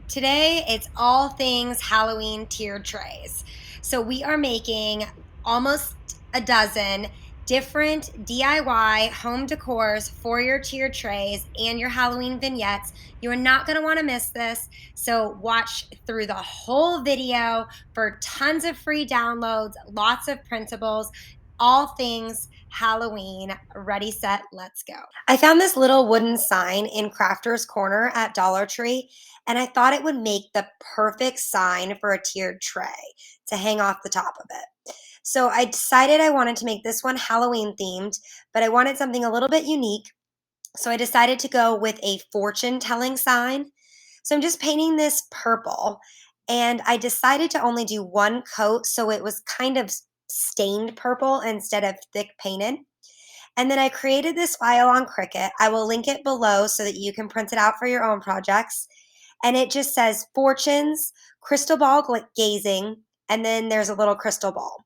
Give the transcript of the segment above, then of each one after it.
Today, it's all things Halloween tiered trays. So we are making almost a dozen different DIY home decors for your tiered trays and your Halloween vignettes. You are not going to want to miss this. So watch through the whole video for tons of free downloads, lots of printables, all things Halloween. Ready, set, let's go. I found this little wooden sign in Crafter's Corner at Dollar Tree, and I thought it would make the perfect sign for a tiered tray to hang off the top of it. So I decided I wanted to make this one Halloween themed, but I wanted something a little bit unique. So I decided to go with a fortune telling sign. So I'm just painting this purple, and I decided to only do one coat so it was kind of stained purple instead of thick painted. And then I created this file on CRICUT. I will link it below so that you can print it out for your own projects. And it just says fortunes, crystal ball gazing, and then there's a little crystal ball.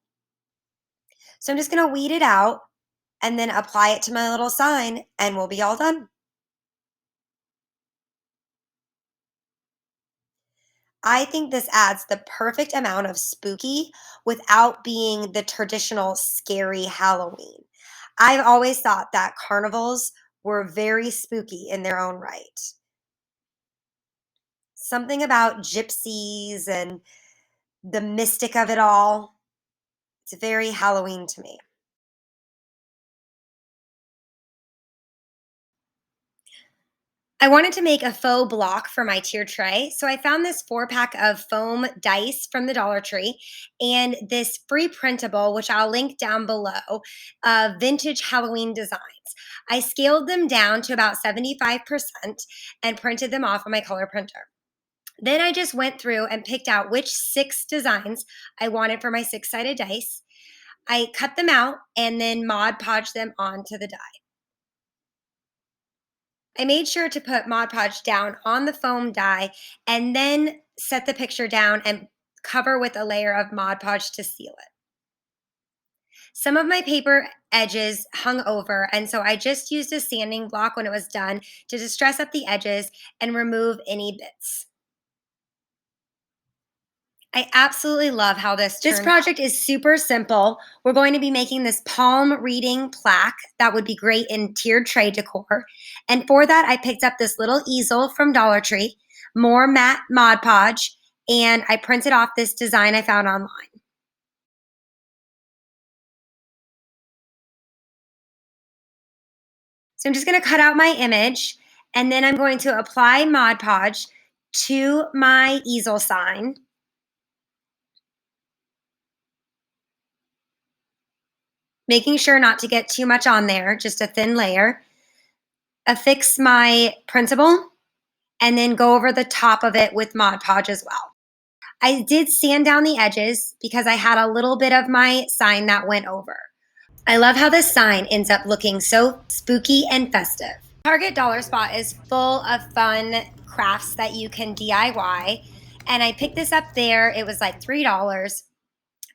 So I'm just going to weed it out and then apply it to my little sign, and we'll be all done. I think this adds the perfect amount of spooky without being the traditional scary Halloween. I've always thought that carnivals were very spooky in their own right. Something about gypsies and the mystic of it all. It's very Halloween to me. I wanted to make a faux block for my tier tray, so I found this 4-pack of foam dice from the Dollar Tree and this free printable, which I'll link down below, vintage Halloween designs. I scaled them down to about 75% and printed them off on my color printer. Then I just went through and picked out which 6 designs I wanted for my 6-sided dice. I cut them out and then Mod Podged them onto the die. I made sure to put Mod Podge down on the foam die and then set the picture down and cover with a layer of Mod Podge to seal it. Some of my paper edges hung over, and so I just used a sanding block when it was done to distress up the edges and remove any bits. I absolutely love how this project is super simple. We're going to be making this palm reading plaque that would be great in tiered tray decor. And for that, I picked up this little easel from Dollar Tree, more matte Mod Podge, and I printed off this design I found online. So I'm just going to cut out my image, and then I'm going to apply Mod Podge to my easel sign. Making sure not to get too much on there, just a thin layer. Affix my printable, and then go over the top of it with Mod Podge as well. I did sand down the edges because I had a little bit of my sign that went over. I love how this sign ends up looking so spooky and festive. Target Dollar Spot is full of fun crafts that you can DIY, and I picked this up there. It was like $3.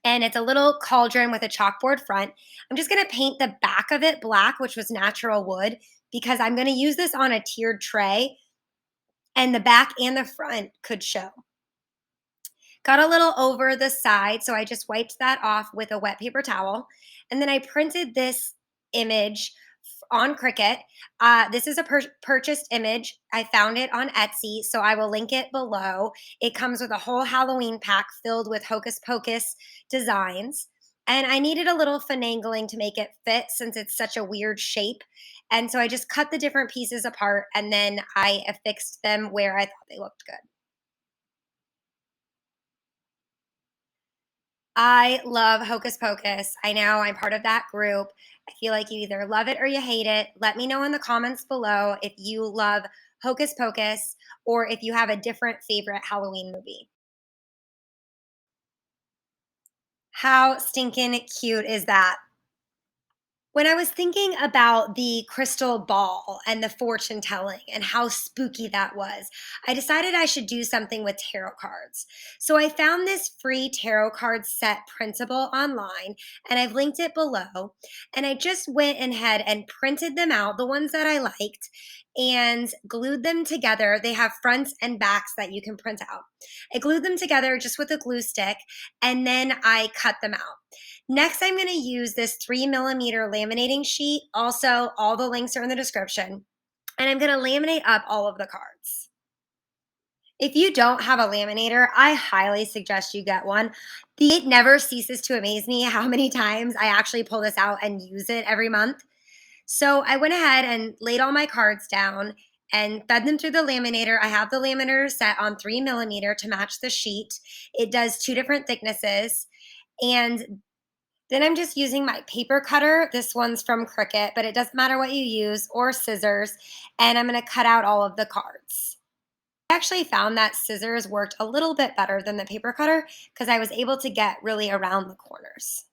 And it's a little cauldron with a chalkboard front. I'm just going to paint the back of it black, which was natural wood, because I'm going to use this on a tiered tray, and the back and the front could show. Got a little over the side, so I just wiped that off with a wet paper towel. And then I printed this image on CRICUT. This is a purchased image. I found it on Etsy, so I will link it below. It comes with a whole Halloween pack filled with Hocus Pocus designs. And I needed a little finagling to make it fit since it's such a weird shape. And so I just cut the different pieces apart, and then I affixed them where I thought they looked good. I love Hocus Pocus. I know I'm part of that group. I feel like you either love it or you hate it. Let me know in the comments below if you love Hocus Pocus or if you have a different favorite Halloween movie. How stinking cute is that? When I was thinking about the crystal ball and the fortune telling and how spooky that was, I decided I should do something with tarot cards. So I found this free tarot card set printable online, and I've linked it below. And I just went ahead and printed them out, the ones that I liked, and glued them together. They have fronts and backs that you can print out. I glued them together just with a glue stick, and then I cut them out. Next, I'm going to use this 3mm laminating sheet. Also, all the links are in the description. And I'm going to laminate up all of the cards. If you don't have a laminator, I highly suggest you get one. It never ceases to amaze me how many times I actually pull this out and use it every month. So I went ahead and laid all my cards down and fed them through the laminator. I have the laminator set on 3mm to match the sheet. It does 2 different thicknesses. And then I'm just using my paper cutter. This one's from CRICUT, but it doesn't matter what you use, or scissors. And I'm going to cut out all of the cards. I actually found that scissors worked a little bit better than the paper cutter because I was able to get really around the corners.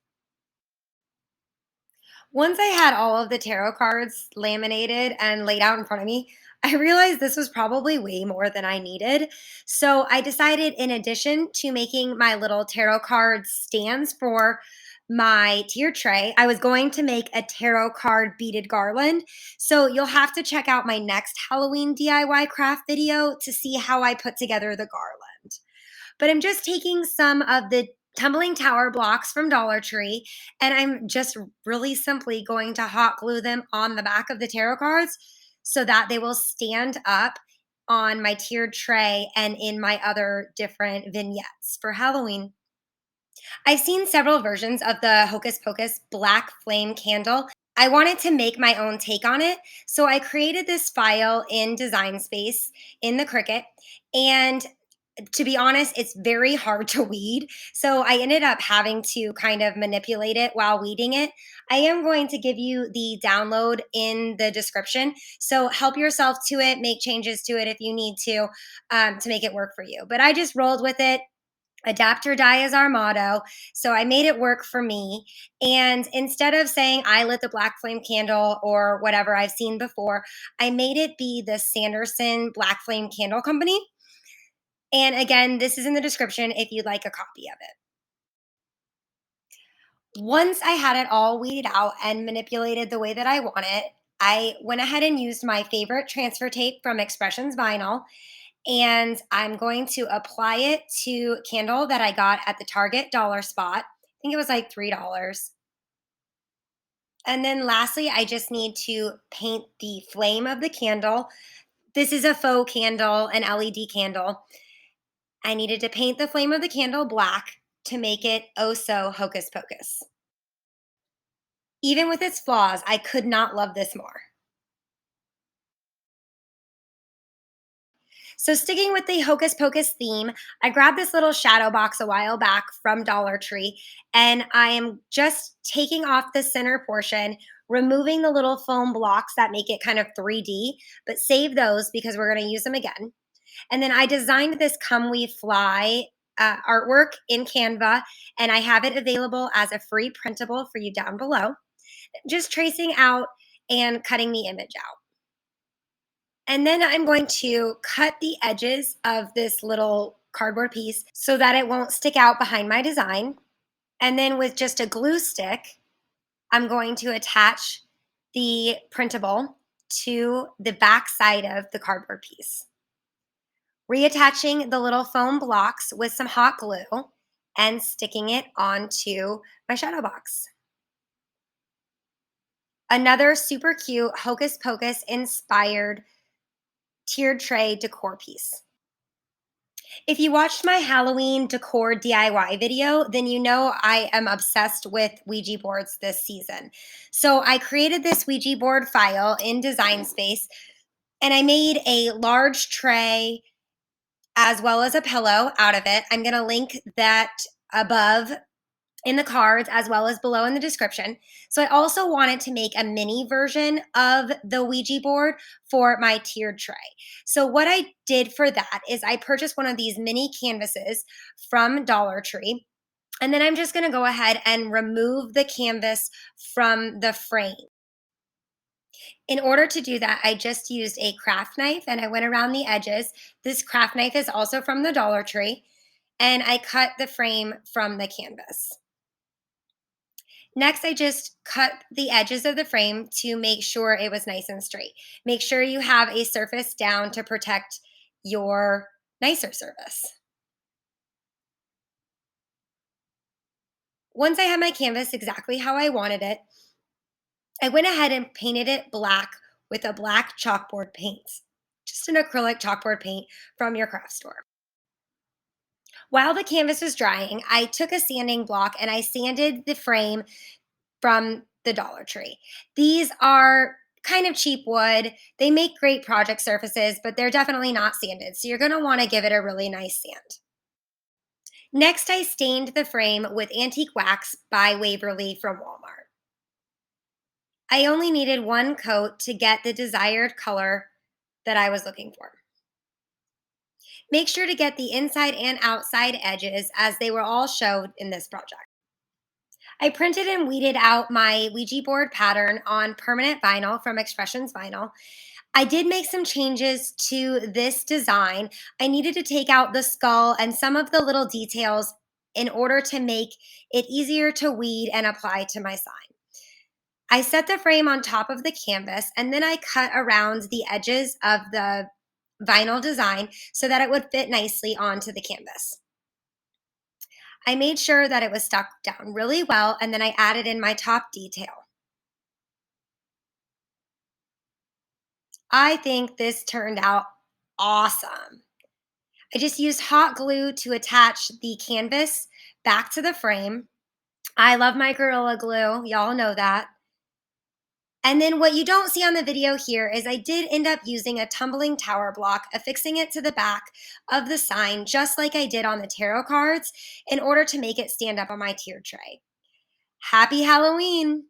Once I had all of the tarot cards laminated and laid out in front of me, I realized this was probably way more than I needed. So I decided, in addition to making my little tarot card stands for my tiered tray, I was going to make a tarot card beaded garland. So you'll have to check out my next Halloween DIY craft video to see how I put together the garland. But I'm just taking some of the tumbling tower blocks from Dollar Tree, and I'm just really simply going to hot glue them on the back of the tarot cards so that they will stand up on my tiered tray and in my other different vignettes for Halloween. I've seen several versions of the Hocus Pocus black flame candle. I wanted to make my own take on it, so I created this file in Design Space in the CRICUT, and to be honest, it's very hard to weed. So I ended up having to kind of manipulate it while weeding it. I am going to give you the download in the description. So help yourself to it, make changes to it if you need to make it work for you. But I just rolled with it. Adapt or die is our motto. So I made it work for me. And instead of saying I lit the black flame candle or whatever I've seen before, I made it be the Sanderson Black Flame Candle Company. And again, this is in the description if you'd like a copy of it. Once I had it all weeded out and manipulated the way that I want it, I went ahead and used my favorite transfer tape from Expressions Vinyl, and I'm going to apply it to candle that I got at the Target dollar spot. I think it was like $3. And then lastly, I just need to paint the flame of the candle. This is a faux candle, an LED candle. I needed to paint the flame of the candle black to make it oh so hocus pocus. Even with its flaws, I could not love this more. So sticking with the hocus pocus theme, I grabbed this little shadow box a while back from Dollar Tree, and I am just taking off the center portion, removing the little foam blocks that make it kind of 3D, but save those because we're going to use them again. And then I designed this Come We Fly artwork in Canva, and I have it available as a free printable for you down below. Just tracing out and cutting the image out. And then I'm going to cut the edges of this little cardboard piece so that it won't stick out behind my design. And then with just a glue stick, I'm going to attach the printable to the back side of the cardboard piece. Reattaching the little foam blocks with some hot glue and sticking it onto my shadow box. Another super cute Hocus Pocus inspired tiered tray decor piece. If you watched my Halloween decor DIY video, then you know I am obsessed with Ouija boards this season. So I created this Ouija board file in Design Space, and I made a large tray as well as a pillow out of it. I'm going to link that above in the cards as well as below in the description. So I also wanted to make a mini version of the Ouija board for my tiered tray. So what I did for that is I purchased one of these mini canvases from Dollar Tree. And then I'm just going to go ahead and remove the canvas from the frame. In order to do that, I just used a craft knife and I went around the edges. This craft knife is also from the Dollar Tree, and I cut the frame from the canvas. Next, I just cut the edges of the frame to make sure it was nice and straight. Make sure you have a surface down to protect your nicer surface. Once I had my canvas exactly how I wanted it, I went ahead and painted it black with a black chalkboard paint, just an acrylic chalkboard paint from your craft store. While the canvas was drying, I took a sanding block and I sanded the frame from the Dollar Tree. These are kind of cheap wood. They make great project surfaces, but they're definitely not sanded. So you're going to want to give it a really nice sand. Next, I stained the frame with antique wax by Waverly from Walmart. I only needed one coat to get the desired color that I was looking for. Make sure to get the inside and outside edges as they were all showed in this project. I printed and weeded out my Ouija board pattern on permanent vinyl from Expressions Vinyl. I did make some changes to this design. I needed to take out the skull and some of the little details in order to make it easier to weed and apply to my sign. I set the frame on top of the canvas and then I cut around the edges of the vinyl design so that it would fit nicely onto the canvas. I made sure that it was stuck down really well and then I added in my top detail. I think this turned out awesome. I just used hot glue to attach the canvas back to the frame. I love my Gorilla Glue, y'all know that. And then what you don't see on the video here is I did end up using a tumbling tower block, affixing it to the back of the sign, just like I did on the tarot cards, in order to make it stand up on my tiered tray. Happy Halloween!